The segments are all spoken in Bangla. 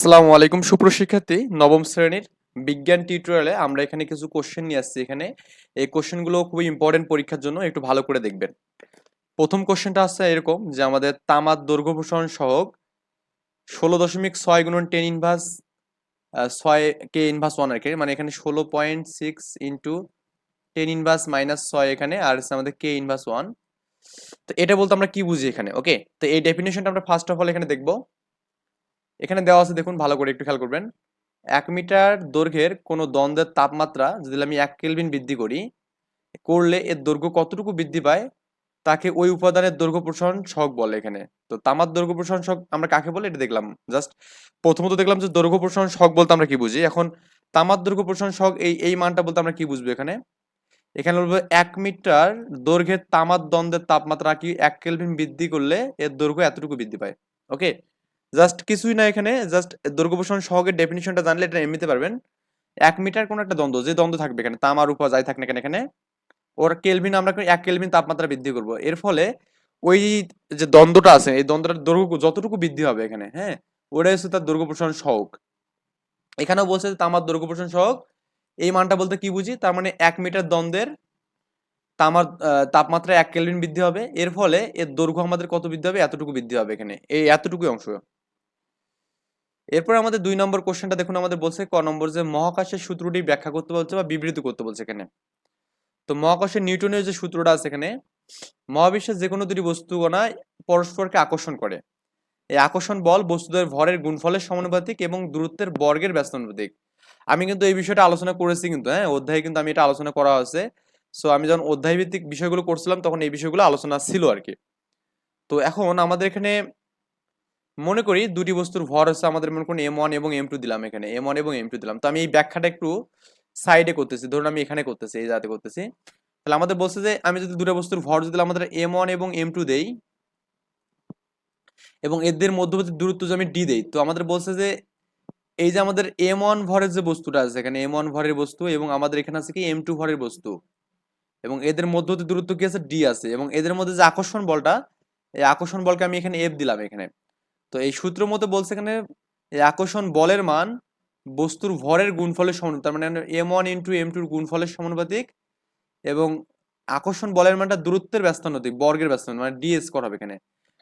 আসসালামু আলাইকুম সুপ্রশিক্ষার্থী নবম শ্রেণীর বিজ্ঞান টিউটোরিয়ালে আমরা এখানে কিছু কোশ্চেন নিয়ে আসছি। এখানে এই কোশ্চেনগুলো খুবই ইম্পর্টেন্ট পরীক্ষার জন্য, একটু ভালো করে দেখবেন। প্রথম কোশ্চেনটা আছে এরকম যে আমাদের তামার দৈর্ঘ্য প্রসারণ সহগ 16.6 গুণন 10 ইনভার্স 6 কে ইনভার্স 1 আর কি, মানে এখানে 16.6 ইন্টু 10 ইনভার্স মাইনাস 6 এখানে, আর হচ্ছে আমাদের কে ইনভার্স 1। তো এটা বলতে আমরা কি বুঝি এখানে? ওকে, তো এই ডেফিনেশনটা আমরা ফার্স্ট অফ অল এখানে দেখবো। এখানে দেওয়া আছে, দেখুন ভালো করে একটু খেয়াল করবেন। 1 মিটার দৈর্ঘ্যের কোনো দ্বন্দ্বের তাপমাত্রা যদি আমি 1 কেলভিন বৃদ্ধি করলে এর দৈর্ঘ্য কতটুকু বৃদ্ধি পায় তাকে ওই উপাদানের দৈর্ঘ্য প্রসারণ সহগ বলে এখানে। তো তামার দৈর্ঘ্য প্রসারণ সহগ আমরা কাকে বলে এটা দেখলাম। জাস্ট প্রথমত দেখলাম যে দৈর্ঘ্য প্রসারণ সহগ বলতে আমরা কি বুঝি। এখন তামার দৈর্ঘ্য প্রসারণ সহগ এই মানটা বলতে আমরা কি বুঝবো এখানে। এখানে বলবো 1 মিটার দৈর্ঘ্যের তামার দ্বন্দ্বের তাপমাত্রা কি 1 কেলভিন বৃদ্ধি করলে এর দৈর্ঘ্য এতটুকু বৃদ্ধি পায়। ওকে, জাস্ট কিছুই না, এখানে জাস্ট দৈর্ঘ্য প্রসারণ সহগের ডেফিনিশনটা জানলে এটা এমনিতে পারবেন। 1 মিটার কোন একটা দ্বন্দ্ব, যে দ্বন্দ্ব থাকবে এখানে তামা রূপা যাই থাক না কেন, এখানে ওর কেলভিন আমরা 1 কেলভিন তাপমাত্রা বৃদ্ধি করব। এর ফলে ওই যে দ্বন্দ্বটা আছে এই দ্বন্দ্বটার দৈর্ঘ্য যতটুকু বৃদ্ধি হবে এখানে, হ্যাঁ, ওটাই হচ্ছে তার দৈর্ঘ্য প্রসারণ সহগ। এখানেও বলছে যে তামার দৈর্ঘ্য প্রসারণ সহগ এই মানটা বলতে কি বুঝি, তার মানে 1 মিটার দ্বন্দ্বের তামার তাপমাত্রা 1 কেলভিন বৃদ্ধি হবে, এর ফলে এর দৈর্ঘ্য আমাদের কত বৃদ্ধি হবে, এতটুকু বৃদ্ধি হবে এখানে, এই এতটুকুই অংশ। এরপর আমাদের 2 নম্বর কোশ্চেনটা দেখুন, আমাদের বলছে ক নম্বর যে মহাকাশের সূত্রটি ব্যাখ্যা করতে বলছে বা বিবৃত করতে বলছে এখানে। তো মহাকাশের নিউটনের যে সূত্রটা আছে এখানে, মহাবিশ্বের যে কোনো দুটি বস্তুকণা পরস্পরকে আকর্ষণ করে। এই আকর্ষণ বল বস্তুদের ভরের গুণফলের সমানুপাতিক এবং দূরত্বের বর্গের ব্যস্তানুপাতিক। আমি কিন্তু এই বিষয়টা আলোচনা করেছি কিন্তু, হ্যাঁ, অধ্যায়ে কিন্তু আমি এটা আলোচনা করা হয়েছে। সো আমি যখন অধ্যায় ভিত্তিক বিষয়গুলো করছিলাম তখন এই বিষয়গুলো আলোচনা ছিল আর কি। তো এখন আমাদের এখানে মনে করি দুটি বস্তুর ভর হচ্ছে আমাদের, মনে করুন M1 এবং M2 দিলাম, এখানে M1 এবং M2 দিলাম। তো আমি এই ব্যাখ্যাটা একটু সাইডে করতেছি, ধরুন আমি এখানে করতেছি, এই জায়গাতে করতেছি। তাহলে আমাদের বলছে যে আমি যদি দুটো বস্তুর ভর যদি আমাদের M1 এবং M2 দেই এবং এদের মধ্যবর্তী দূরত্ব যদি আমি D দেই, তো আমাদের বলছে যে এই যে আমাদের M1 ভরের যে বস্তুটা আছে এখানে, M1 ভরের বস্তু এবং আমাদের এখানে আছে কি M2 ভরের বস্তু, এবং এদের মধ্যবর্তী দূরত্ব কি আছে, D আছে, এবং এদের মধ্যে যে আকর্ষণ বলটা, এই আকর্ষণ বলকে আমি এখানে F দিলাম এখানে। তো এই সূত্র মতো বলছে এখানে এই আকর্ষণ বলের মান বস্তুর ভরের গুণফলের সমানুপাতিক, তার মানে M1 ইন্টু M2 গুণফলের সমানুপাতিক, এবং আকর্ষণ বলের মানটা দূরত্বের ব্যস্তানুপাতিক বর্গের ব্যস্তানুপাতিক, মানে ডি স্কয়ার হবে এখানে।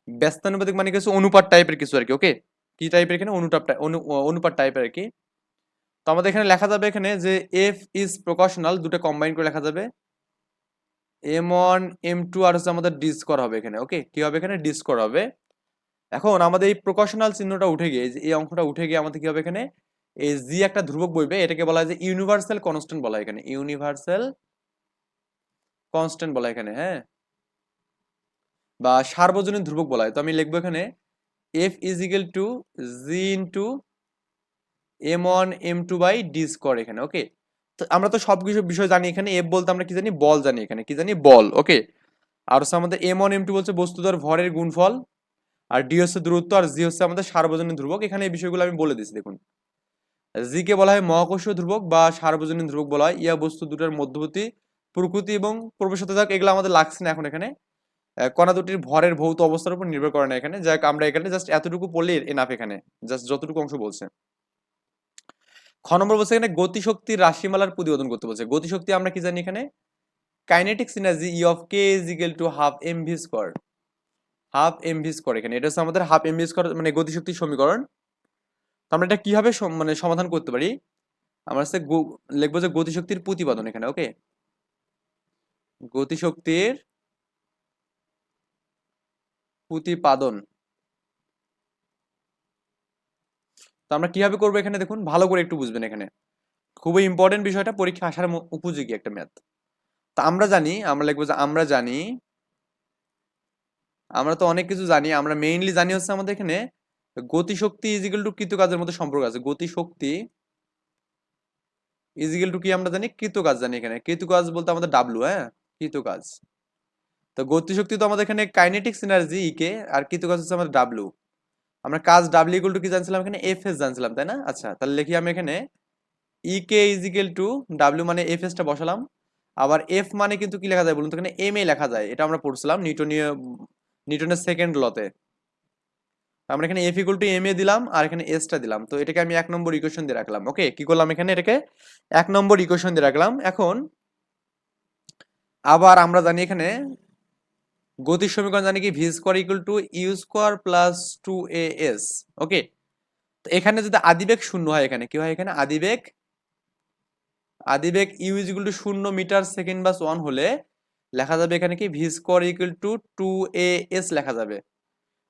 ব্যস্তানুপাতিক মানে কিছু অনুপাত টাইপের কিছু আর কি। ওকে, কি টাইপের এখানে, অনুপাত টাইপের আর কি। তো আমাদের এখানে লেখা যাবে এখানে যে এফ ইজ প্রকাশনাল, দুটো কম্বাইন করে লেখা যাবে M1 M2 আর হচ্ছে আমাদের ডি স্কয়ার হবে এখানে। ওকে, কি হবে এখানে, ডি স্কয়ার হবে। এখন আমাদের এই প্রকাশনাল চিহ্নটা উঠে গিয়ে, এই অঙ্কটা উঠে গিয়ে আমাদের কি হবে এখানে, এই জি একটা ধ্রুবক বইবে, এটাকে বলা হয় যে ইউনিভার্সাল কনস্ট্যান্ট বলা হয় এখানে, ইউনিভার্সাল কনস্ট্যান্ট বলা হয় এখানে, হ্যাঁ, বা সার্বজনীন ধ্রুবক বলা হয়। তো আমি লিখবো এখানে F is equal to G into M1 M2 by D square এখানে। ওকে, তো আমরা তো সব কিছু বিষয় জানি এখানে। এফ বলতে আমরা কি জানি, বল জানি, এখানে কি জানি, বল। ওকে, আর হচ্ছে আমাদের M1 M2 বলছে বস্তুদের ভরের গুণফল, আর ডি হচ্ছে দূরত্ব, আর জি হচ্ছে আমাদের সার্বজনীন ধ্রুবক। এখানে এই বিষয়গুলো আমি বলে দিচ্ছি দেখুন। জি কে বলা হয় মহাকর্ষীয় ধ্রুবক বা সার্বজনীন ধ্রুবক বলা হয়। ইয়া বস্তু দুটোর মধ্যবর্তী প্রকৃতি এবং প্রবেশতা, যাক এগুলো আমাদের লাগছে না এখন এখানে। কণা দুটির ভরের ভৌত অবস্থার উপর নির্ভর করে না এখানে, যাক আমরা এখানে জাস্ট এতটুকু পড়লে এনাফ এখানে, জাস্ট যতটুকু অংশ বলছে। খ নম্বর বলছে এখানে গতিশক্তির রাশিমালার প্রতিবেদন করতে বলছে। গতিশক্তি আমরা কি জানি এখানে, kinetic energy E of K is equal to half M V square, half M V square এখানে। এটা হচ্ছে আমাদের হাফ এম ভি স্কয়ার মানে গতিশক্তির সমীকরণ। তো আমরা এটা কিভাবে মানে সমাধান করতে পারি, আমরা হচ্ছে লিখবো যে গতিশক্তির প্রতিপাদন এখানে। ওকে, গতিশক্তির প্রতিপাদন। তো আমরা কিভাবে করবো এখানে দেখুন, ভালো করে একটু বুঝবেন এখানে, খুবই ইম্পর্টেন্ট বিষয়টা, পরীক্ষা আসার উপযোগী একটা ম্যাথ। তো আমরা জানি, আমরা লিখবো যে আমরা জানি, আমরা তো অনেক কিছু জানি, আমরা মেইনলি জানি হচ্ছে আমাদের এখানে গতিশক্তি ইজ ইকুয়াল টু কৃতকাজের মধ্যে সম্পর্ক আছে। গতিশক্তি ইজ ইকুয়াল টু কি আমরা জানি, কৃতকাজ জানি এখানে। কৃতকাজ বলতে আমাদের ডাব্লু, হ্যাঁ, কৃতকাজ। তো গতিশক্তি তো আমাদের এখানে কাইনেটিক্স এনার্জি ই কে, আর কৃতকাজ হচ্ছে আমাদের ডাব্লু। আমরা কাজ ডাব্লিউ ইকুয়াল টু কি জানছিলাম এখানে, এফ এস জানছিলাম, তাই না? আচ্ছা, তাহলে লিখি আমি এখানে E K is equal two W মানে এফ এস টা বসালাম। আবার এফ মানে কিন্তু কি লেখা যায় বলুন তো, এখানে এম এ লেখা যায়, এটা আমরা পড়ছিলাম নিউটনের সেকেন্ড লতে। আমরা এখানে F equal to M A দিলাম আর এখানে এসটা দিলাম, তো এটাকে আমি 1 নম্বর ইকুয়েশন দিয়ে রাখলাম। ওকে, কি করলাম এখানে এটাকে 1 নম্বর ইকুয়েশন দিয়ে রাখলাম। এখন আবার আমরা জানি এখানে গতির সমীকরণ জানি কি V square equal to U square plus 2as। Okay, তো এখানে যদি আদিবেগ শূন্য হয়, এখানে কি হয়, এখানে আদিবেগ ইউ ইজ ইকুয়াল টু 0 মিটার/সেকেন্ড/1 হলে লেখা যাবে এখানে কি V square equal two 2as লেখা যাবে।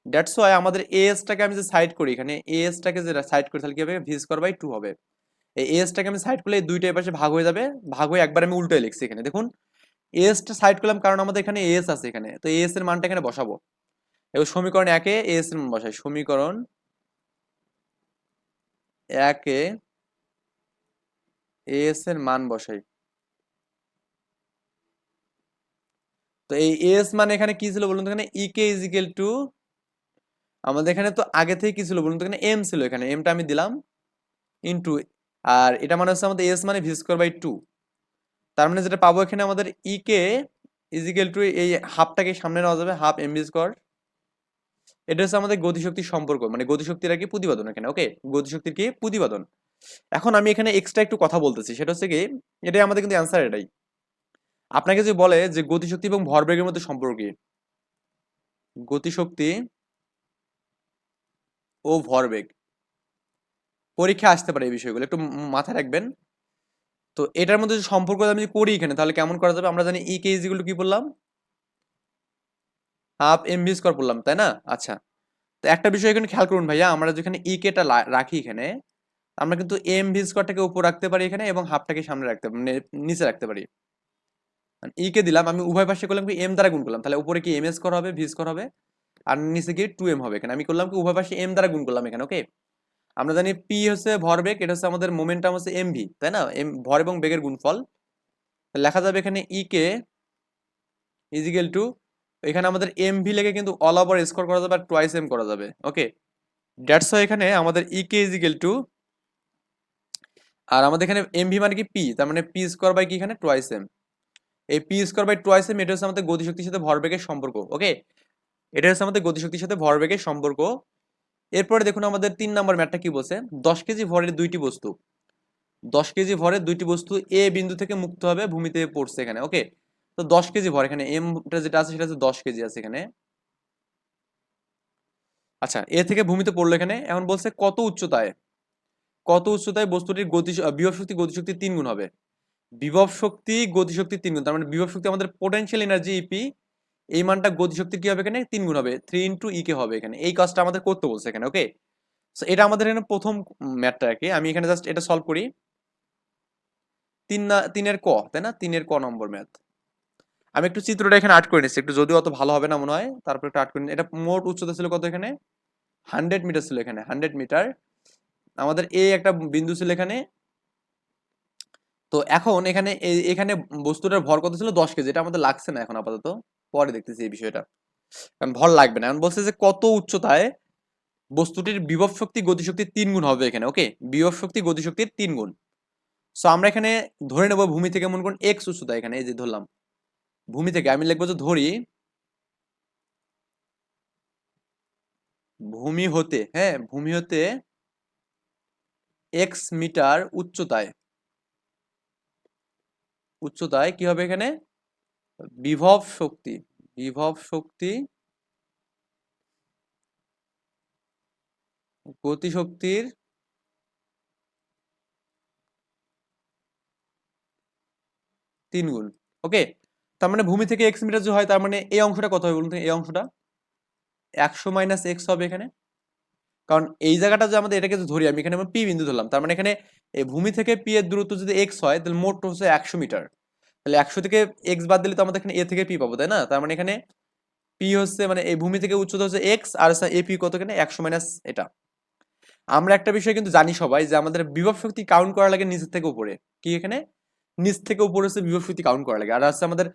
দ্যাটস ওয়াই আমাদের এএস টাকে আমি যে সাইড করি, এখানে এএস টাকে যে সাইড করি তাহলে কি হবে, ভি স্কোয়ার বাই 2 হবে। এই এএস টাকে আমি সাইড করলে এই দুইটা পাশে ভাগ হয়ে যাবে, ভাগ হয়ে একবার আমি উল্টোয় লিখছি। এখানে দেখুন এএস টা সাইড করলাম কারণ আমাদের এখানে এএস আছে, এখানে তো এএস এর মানটা এখানে বসাবো। এবার সমীকরণ 1-এ এএস এর মান বসাই, সমীকরণ 1-এ এএস এর মান বসাই। তো এই এএস মানে এখানে কি ছিল বলুন তো, এখানে ইকে ইজ ইকুয়াল টু আমাদের এখানে তো আগে থেকে কি ছিল বলুন তো, এখানে এম ছিল, এখানে এমটা আমি দিলাম ইনটু, আর এটা মানে হচ্ছে আমাদের এস মানে ভি স্কোয়ার বাই 2। তার মানে যেটা পাবো এখানে আমাদের ইকে ইজ ইকুয়াল টু এই হাফটাকে সামনে নেওয়া যাবে, হাফ এম ভি স্কোয়ার। এটা হচ্ছে আমাদের গতিশক্তির সম্পর্ক, মানে গতিশক্তির আর কি প্রতিপাদন এখানে। ওকে, গতিশক্তির কি প্রতিপাদন। এখন আমি এখানে এক্সট্রা একটু কথা বলতেছি, সেটা হচ্ছে কি এটাই আমাদের কিন্তু অ্যান্সার এটাই। আপনাকে যে বলে যে গতিশক্তি এবং ভরবেগের মধ্যে সম্পর্ক কি, গতিশক্তি ও ভরবেগ, পরীক্ষা আসতে পারে এই বিষয়গুলো একটু মাথায় রাখবেন। তো এটার মধ্যে যে সম্পর্ক আমি যদি করি এখানে তাহলে কেমন করা যাবে, আমরা জানি ই কে ইজ ইকুয়াল টু কি বললাম, হাফ এম ভি স্কোয়ার বললাম, তাই না? আচ্ছা, তো একটা বিষয় এখানে খেয়াল করুন ভাইয়া, আমরা যেখানে ই কেটা রাখি এখানে, আমরা কিন্তু এম ভি স্কোয়ারটাকে উপর রাখতে পারি এখানে এবং হাফটাকে সামনে রাখতে মানে নিচে রাখতে পারি। ই কে দিলাম, আমি উভয় পাশে করলাম কি এম দ্বারা গুণ করলাম, তাহলে উপরে কি এম এস স্কোয়ার হবে, ভি স্কোয়ার হবে, আর নিচে কি 2m হবে। এখানে আমি করলাম কি উভয় পাশে এম দ্বারা গুণ করলাম এখানে। ওকে, আমরা জানি পি হচ্ছে ভরবেগ, এটা হচ্ছে আমাদের মোমেন্টাম হচ্ছে এম ভি, তাই না? এম ভর এবং বেগের গুণফল। লেখা যাবে এখানে E K is equal two, এখানে আমাদের এম ভি লেগে কিন্তু অল ওভার স্কোয়ার করা যাবে আর টোয়াইস এম করা যাবে। ওকে, দ্যাটস ওয়াই এখানে আমাদের ই কে ইজ ইকুয়াল টু, আর আমাদের এখানে এম ভি মানে কি পি, তার মানে পি স্কোয়ার বাই কি এখানে টোয়াইস এম। এই P square by twice M এটা হচ্ছে আমাদের গতিশক্তির সাথে ভরবেগের সম্পর্ক। ওকে, এটা হচ্ছে আমাদের গতিশক্তির সাথে ভরবেগের সম্পর্ক। এরপরে দেখুন আমাদের 3 নম্বর ম্যাথটা কি বলছে, 10 কেজি ভরের দুইটি বস্তু, 10 কেজি ভরের দুইটি বস্তু এ বিন্দু থেকে মুক্ত হবে ভূমিতে পড়ছে এখানে। ওকে, তো 10 কেজি ভর, এখানে এমটা যেটা আছে সেটা হচ্ছে 10 কেজি আছে এখানে। আচ্ছা, এ থেকে ভূমিতে পড়লো এখানে, এখন বলছে কত উচ্চতায় বস্তুটির বিভব শক্তি গতিশক্তির 3 গুণ হবে। বিভব শক্তি গতিশক্তির 3 গুণ, তার মানে বিভব শক্তি আমাদের পোটেনশিয়াল এনার্জি ইপি, এই মানটা গতিশক্তির কি হবে এখানে 3 গুণ হবে, 3 ইন্টু ই কে হবে এখানে। এই কাজটা আমাদের করতে বলছে এখানে। ওকে, সো এটা আমাদের এখানে প্রথম ম্যাথটা আর কি। আমি এখানে জাস্ট এটা সলভ করি, 3-এর ক, তাই না, 3-এর ক নম্বর ম্যাথ। আমি একটু চিত্রটা এখানে আর্ট করে নিচ্ছি, একটু যদিও অত ভালো হবে না মনে হয়, তারপর একটু আর্ট করে এটা মোট উচ্চতা ছিল কত এখানে, 100 মিটার ছিল এখানে, 100 মিটার। আমাদের এ একটা বিন্দু ছিল এখানে। তো এখন এখানে এখানে বস্তুটার ভর কত ছিল, 10 কেজি। এটা আমাদের লাগছে না এখন আপাতত, পরে দেখতেছি এই বিষয়টা, কারণ ভর লাগবে না। এখন বলছে যে কত উচ্চতায় বস্তুটির বিভব শক্তি গতিশক্তির 3 গুণ হবে এখানে। ওকে, বিভব শক্তি গতিশক্তির 3 গুণ। সো আমরা এখানে ধরে নেব ভূমি থেকে মনে করুন এক্স উচ্চতা, এখানে এই যে ধরলাম ভূমি থেকে, আমি লিখবো যে ধরি ভূমি হতে, হ্যাঁ ভূমি হতে এক্স মিটার উচ্চতায় কি হবে এখানে, বিভব শক্তি, বিভব শক্তি গতিশক্তির 3 গুণ। ওকে, তার মানে ভূমি থেকে এক্স মিটার যদি হয় তার মানে এই অংশটা কত হবে বলুন তো, এই অংশটা 100 মাইনাস এক্স হবে এখানে। কারণ এই জায়গাটা যে আমাদের এটাকে যদি ধরি, আমি এখানে পি বিন্দু ধরলাম, তার মানে এখানে এই ভূমি থেকে পি এর দূরত্ব যদি এক্স হয় তাহলে মোট হচ্ছে 100 মিটার। তাহলে 100 থেকে এক্স বাদ দিলে তো আমাদের এখানে এ থেকে পি পাবো, তাই না? তার মানে এখানে পি হচ্ছে মানে এই ভূমি থেকে উচ্চতা হচ্ছে এক্স, আর এ পি কত এখানে 100 মাইনাস এটা। আমরা একটা বিষয় কিন্তু জানি সবাই যে আমাদের বিভব শক্তি কাউন্ট করা লাগে নিচের থেকে উপরে, কি এখানে নিচ থেকে উপরে হচ্ছে বিভব শক্তি কাউন্ট করা লাগে, আর হচ্ছে আমাদের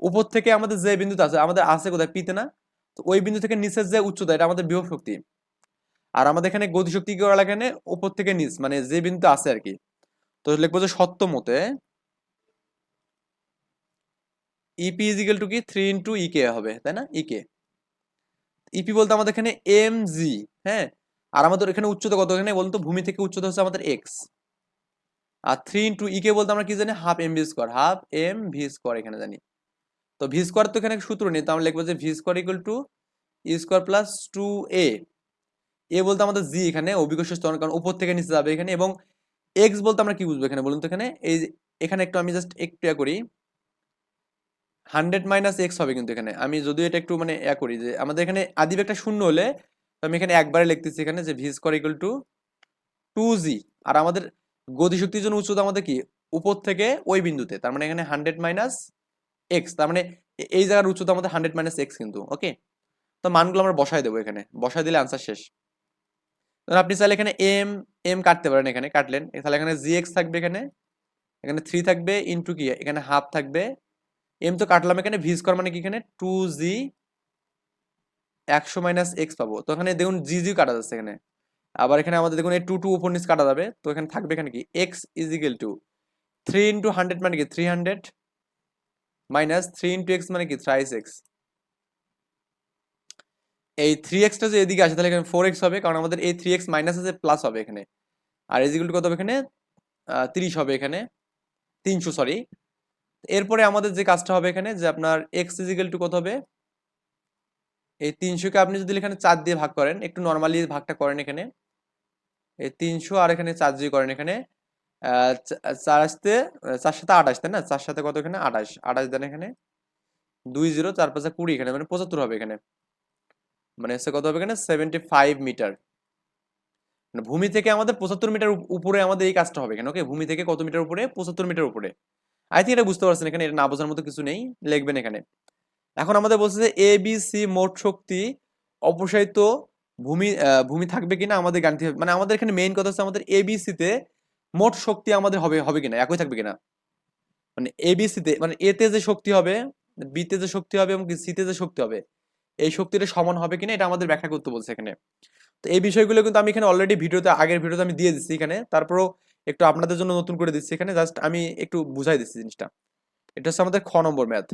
উপর থেকে আমাদের যে বিন্দুতে আছে, আমাদের আছে কোথায় পিতে না, তো ওই বিন্দু থেকে নিচের যে উচ্চতা এটা আমাদের বিভব শক্তি। আর আমাদের এখানে গতিশক্তি কি করা লাগে, এখানে উপর থেকে নিচ মানে যে বিন্দু আছে আর কি। তো লিখবো যে সত্য মতে ইপি ইজ ইকুয়াল টু কি 3 ইন্টু ই কে হবে, তাই না? ই কে, ইপি বলতে আমাদের এখানে এম জি, হ্যাঁ, আর আমাদের এখানে উচ্চতা কত, এখানে বলুন তো, ভূমি থেকে উচ্চতা হচ্ছে আমাদের এক্স। আর 3 × কে বলতে আমরা কি জানি, half M V square, half M V square এখানে জানি। তো ভি স্কোয়ার তো এখানে সূত্র নেই, তো আমরা লিখবো যে ভি স্কোয়ার ইকুয়াল টু ই স্কোয়ার প্লাস 2a। এ বলতে আমাদের জি এখানে অভিকর্ষ ত্বরণ, কারণ উপর থেকে নিচে যাবে এখানে, এবং এক্স বলতে আমরা কি বুঝবো এখানে বলুন তো, এখানে এই এখানে একটু আমি জাস্ট একটু করি, 100 মাইনাস এক্স হবে, কিন্তু এখানে আমি যদিও এটা একটু মানে করি যে আমাদের এখানে আদি একটা শূন্য হলে, তো আমি এখানে একবারে লিখতেছি এখানে যে V square equal two 2g। আর আমাদের গতিশক্তির জন্য উচ্চতা আমাদের কি, উপর থেকে ওই বিন্দুতে, তার মানে এখানে 100 মাইনাস এক্স, তার মানে এই জায়গার উচ্চতা আমাদের 100 মাইনাস এক্স কিন্তু। ওকে, তো মানগুলো আমরা বসাই দেবো এখানে, বসাই দিলে আনসার শেষ। আপনি চাইলে এখানে এম এম কাটতে পারেন, এখানে কাটলেন, তাহলে এখানে জি এক্স থাকবে, এখানে এখানে 3 থাকবে ইন্টু কি, এখানে হাফ থাকবে, এম তো কাটলাম, এখানে ভি স্কোয়ার মানে কি, এখানে 2g 100 মাইনাস এক্স পাবো। তো এখানে দেখুন জি জি কাটা যাচ্ছে এখানে, আবার এখানে আমাদের দেখুন এই 2 উপর নিচ কাটা যাবে, তো এখানে থাকবে এখানে কি এক্স ইজ ইকুয়াল টু 3 × 100 মানে কি 300 মাইনাস 3 × এক্স মানে কি থ্রাইস এক্স। এই 3x যে এদিকে আসে তাহলে এখানে 4x হবে, কারণ আমাদের এই 3x মাইনাস আছে প্লাস হবে এখানে, আর ইজ ইকুয়াল টু কত হবে এখানে 30 হবে, এখানে 300 সরি। এরপরে আমাদের যে কাজটা হবে এখানে যে আপনার x ইজ ইকুয়াল টু কত হবে, এই 300 কে আপনি যদি এখানে 4 দিয়ে ভাগ করেন, একটু নরমালি ভাগটা করেন এখানে, এই 300 আর এখানে 4 দিয়ে করেন এখানে, 4 আসতে 4 সাথে 28, তাই না, 4 সাথে কত এখানে 28, 28 দেন এখানে 2 0 4 5 20 এখানে মানে 75 হবে এখানে, মানে হচ্ছে কত হবে এখানে 75 মিটার। মানে ভূমি থেকে আমাদের 75 মিটার উপরে আমাদের এই কাজটা হবে এখানে। ওকে, ভূমি থেকে কত মিটার উপরে, 75 মিটার উপরে। আই থিঙ্ক এটা বুঝতে পারছেন, এখানে এটা না বোঝার মতো কিছু নেই, লিখবেন এখানে। এখন আমাদের বলছে যে এ বি সি মোট শক্তি অপসারিত ভূমি ভূমি থাকবে কিনা আমাদের গাণিতিক হবে, মানে আমাদের এখানে মেইন কথা হচ্ছে আমাদের এ বি সি তে মোট শক্তি আমাদের হবে হবে কিনা, একই থাকবে কিনা, মানে এ বি সি তে মানে এ তে যে শক্তি হবে, বি তে যে শক্তি হবে এবং সি তে যে শক্তি হবে, এই শক্তিটা সমান হবে কিনা এটা আমাদের ব্যাখ্যা করতে বলছে এখানে। তো এই বিষয়গুলো কিন্তু আমি এখানে অলরেডি ভিডিওতে, আগের ভিডিওতে আমি দিয়ে দিচ্ছি এখানে, তারপরেও একটু আপনাদের জন্য নতুন করে দিচ্ছি এখানে, জাস্ট আমি একটু বুঝাই দিচ্ছি জিনিসটা। এটা হচ্ছে আমাদের খ নম্বর ম্যাথ।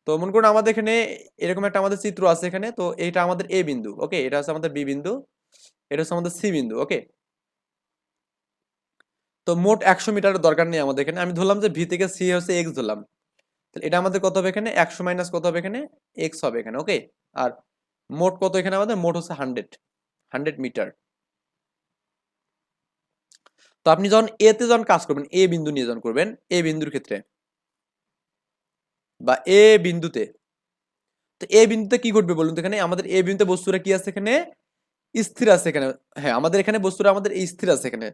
তো মনে করুন আমাদের এখানে এরকম একটা আমাদের চিত্র আছে এখানে, তো এটা আমাদের এ বিন্দু, ওকে, এটা হচ্ছে আমাদের বি বিন্দু, এটা হচ্ছে আমাদের সি বিন্দু। ওকে, তো মোট 100 মিটারের দরকার নেই আমাদের এখানে, আমি ধরলাম যে ভি থেকে সি হচ্ছে এক্স ধরলাম, তাহলে এটা আমাদের কত হবে এখানে 100 মাইনাস কত হবে এখানে এক্স হবে এখানে। ওকে, আর মোট কত এখানে আমাদের, মোট হচ্ছে 100 মিটার। তো আপনি যখন এ তে যখন কাজ করবেন, এ বিন্দু নিয়ে যখন করবেন, এ বিন্দুর ক্ষেত্রে বা এ বিন্দুতে, তো এ বিন্দুতে কি ঘটবে বলুন তো, এখানে আমাদের এ বিন্দুতে বস্তুটা কি আছে এখানে, স্থির আছে এখানে। হ্যাঁ, আমাদের এখানে বস্তুটা আমাদের স্থির আছে এখানে,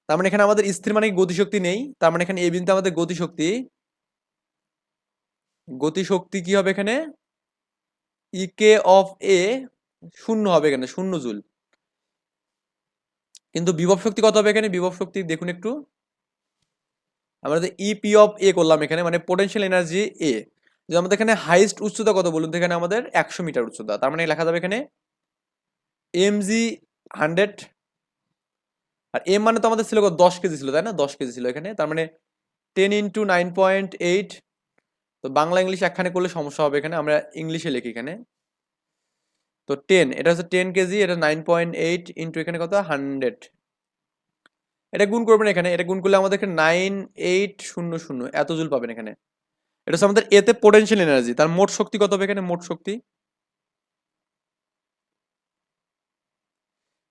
তার মানে এখানে আমাদের স্থির মানে গতিশক্তি নেই, তার মানে এখানে এ বিন্দুতে আমাদের গতিশক্তি, গতিশক্তি কি হবে এখানে ইকে অফ এ শূন্য হবে এখানে, 0 জুল। কিন্তু বিভব শক্তি কত হবে এখানে, বিভব শক্তি দেখুন একটু, আমরা যে ইপি অফ এ করলাম এখানে, মানে পোটেনশিয়াল এনার্জি এ, যে আমাদের এখানে হাইস্ট উচ্চতা কত বলুন তো, এখানে আমাদের 100 মিটার উচ্চতা, তার মানে লেখা যাবে এখানে এম জি 100, আর এম মানে তো আমাদের ছিল কত, 10 কেজি ছিল তাই না, 10 কেজি ছিল এখানে, তার মানে 10 × 9.8। তো বাংলা ইংলিশ একখানে করলে সমস্যা হবে এখানে, আমরা ইংলিশে লিখি এখানে। তো 10, এটা হচ্ছে 10 কেজি, এটা 9.8 ইন্টু এখানে কত 100, এটা গুণ করবেন এখানে, এটা গুণ করলে আমাদের এখানে 9800 এত জুল পাবেন এখানে। এটা হচ্ছে আমাদের এতে পোটেনশিয়াল এনার্জি, তার মোট শক্তি কত হবে এখানে, মোট শক্তি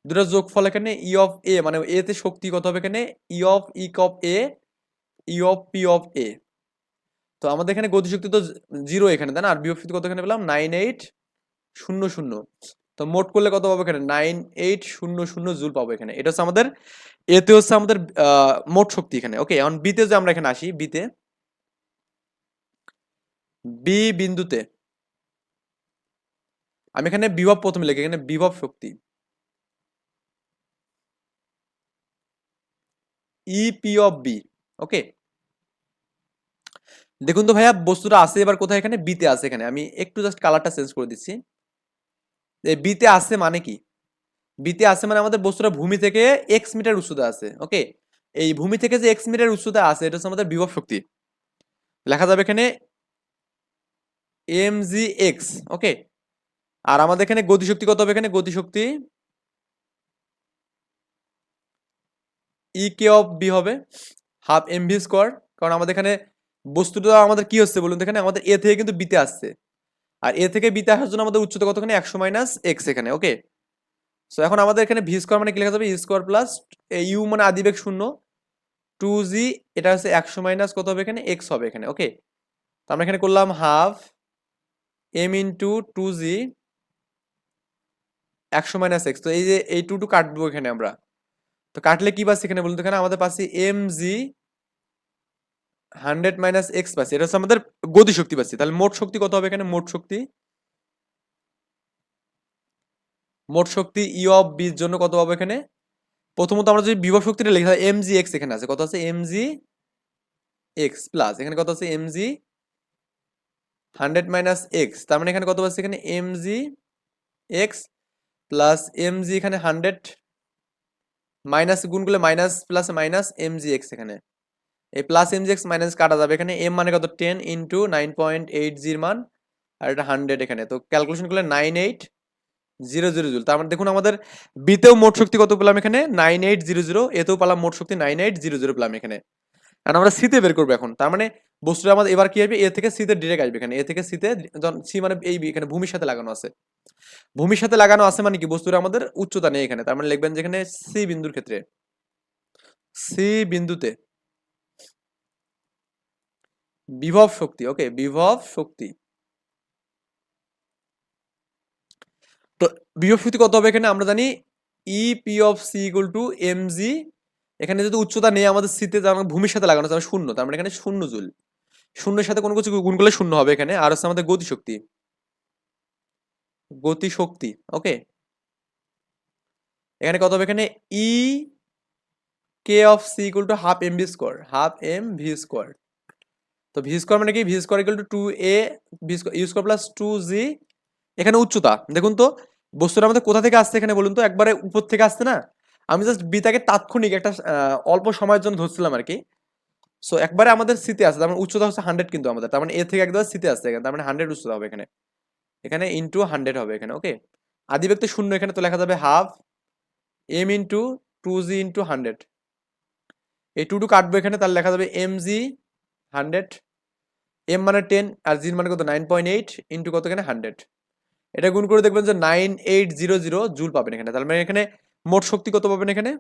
দুটো যোগফল এখানে ই অফ এ, মানে এ তে শক্তি কত হবে এখানে E of A, E of P of A. তো আমাদের এখানে গতিশক্তি তো 0 এখানে তাই না, আর বিভব শক্তি কত এখানে পেলাম 9800। তো মোট করলে কত পাবো এখানে 9800 জুল পাবো এখানে। এটা হচ্ছে আমাদের এতে হচ্ছে আমাদের মোট শক্তি এখানে। ওকে, এখন বিতে যে আমরা এখানে আসি, বিতে, বি বিন্দুতে আমি এখানে বিভব প্রথমে লিখি, এখানে বিভব শক্তি ই পি অফ বি। ওকে, দেখুন তো ভাইয়া বস্তুটা আছে এবার কোথায়, এখানে বিতে আছে, এখানে আমি একটু জাস্ট কালারটা চেঞ্জ করে দিচ্ছি। বিতে আছে মানে কি, বিতে আছে মানে আমাদের বস্তুটা ভূমি থেকে এক্স মিটার উচ্চতা আছে। ওকে, এই ভূমি থেকে যে এক্স মিটার উচ্চতা আছে এটা হচ্ছে আমাদের বিভব শক্তি, লেখা যাবে এখানে এম জি এক্স। ওকে, আর আমাদের এখানে গতিশক্তি কত হবে? এখানে গতিশক্তি ই কে অফ বি হবে হাফ এম ভি স্কোয়ার, কারণ আমাদের এখানে বস্তুটা আমাদের কি হচ্ছে বলুন তো, এখানে আমাদের এ থেকে কিন্তু বিতে আসছে, আর এ থেকে বিতে আসার জন্য আমাদের উচ্চতা কতখানি 100 মাইনাস এক্স এখানে। ওকে, সো এখন আমাদের এখানে ভি স্কোয়ার মানে কি লেখা যাবে? ই স্কোয়ার প্লাস ইউ মানে আদিবেগ শূন্য, 2g, এটা হচ্ছে 100 মাইনাস কত হবে? এখানে এক্স হবে এখানে। ওকে, তো আমরা এখানে করলাম half M into 2g 100 minus X. তো এই যে এই টু কাটবো এখানে আমরা, তো কাটলে কি পাচ্ছি এখানে বলুন তো? এখানে আমাদের পাচ্ছি এম জি 100 মাইনাস এক্স পাচ্ছি, এটা হচ্ছে আমাদের গতি শক্তি পাচ্ছি। তাহলে মোট শক্তি কত হবে এখানে? মোট শক্তি ই অফ বির জন্য কত পাবো এখানে? প্রথমত আমরা যদি বিভব শক্তিটা লিখি, এম জি এক্স এখানে আছে, কত আছে? এম জি এক্স প্লাস এখানে কত আছে? এম জি 100 মাইনাস এক্স, তার মানে এখানে কত পাচ্ছি? এখানে M G X plus M G এখানে 100 মাইনাস গুণ করলে minus plus minus M G X, এখানে এই plus M G X minus কাটা যাবে। এখানে এম মানে কত? 10 ইন্টু 9.80 মান, আর এটা 100 এখানে, তো ক্যালকুলেশন করলে 9800 জুল। তার মানে দেখুন আমাদের বিতেও মোট শক্তি কত পেলাম এখানে? 9800, এতেও পেলাম মোট শক্তি 9800 পেলাম এখানে। আর আমরা সিতে বের করবো এখন, তার মানে বস্তুটা আমাদের এবার কি আসবে? এ থেকে সিতে ডিরেক্ট আসবে এখানে, এ থেকে সিতে, সি মানে এই এখানে ভূমির সাথে লাগানো আছে, ভূমির সাথে লাগানো আছে মানে কি? বস্তুটা আমাদের উচ্চতা নেই এখানে, তার মানে লিখবেন যেখানে সি বিন্দুর ক্ষেত্রে, সি বিন্দুতে বিভব শক্তি, ওকে, বিভব শক্তি, তো বিভব শক্তি কত হবে এখানে? আমরা জানি E P of C equal to M G, এখানে যদি উচ্চতা নেই আমাদের সিতে, যার মানে ভূমির সাথে লাগানো আছে শূন্য, তার মানে এখানে 0 জুল, শূন্যের সাথে কোনো কিছু গুণ করলে শূন্য হবে এখানে। আর হচ্ছে আমাদের গতিশক্তি, গতিশক্তি, ওকে, এখানে কত হবে? এখানে E K of C equal to half M V square, half M V square, তো ভি স্কোয়ার মানে কি? V square equal to 2a V square U square plus 2g, এখানে উচ্চতা দেখুন তো বস্তুটা আমাদের কোথা থেকে আসছে এখানে বলুন তো? একবারে উপর থেকে আসছে না? আমি জাস্ট বিটাকে তাৎক্ষণিক একটা অল্প সময়ের জন্য ধরছিলাম আর কি। সো একবারে আমাদের সিতে আছে, তার মানে উচ্চতা হচ্ছে 100, কিন্তু আমাদের তার মানে এ থেকে একদম সিতে আসছে এখানে, তার মানে 100 উচ্চতা হবে এখানে, এখানে ইন্টু 100 হবে এখানে। ওকে, আদিব্যক্তি শূন্য, এখানে তো লেখা যাবে half M into 2g into 100, এই টু কাটবো এখানে, তাহলে লেখা যাবে এম জি 100, এম মানে 10 আর জি মানে কত? 9.8 ইন্টু কত এখানে? 100, এটা গুণ করে দেখবেন যে 9800 জুল পাবেন এখানে। তার মানে এখানে মোট শক্তি কত পাবেন এখানে?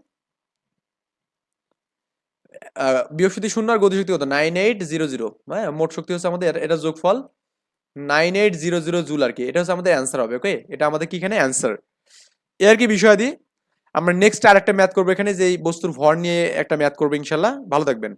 বিভব শক্তি শূন্য আর গতিশক্তি কত? 9800, হ্যাঁ, মোট শক্তি হচ্ছে আমাদের এটা যোগফল 9800 জুল আর কি, এটা হচ্ছে আমাদের অ্যান্সার হবে। ওকে, এটা আমাদের কি এখানে অ্যান্সার। এ আর কি বিষয়াদি। আমরা নেক্সট আরেকটা ম্যাথ করবো এখানে, যে এই বস্তুর ভর নিয়ে একটা ম্যাথ করবো ইনশাল্লাহ। ভালো থাকবেন।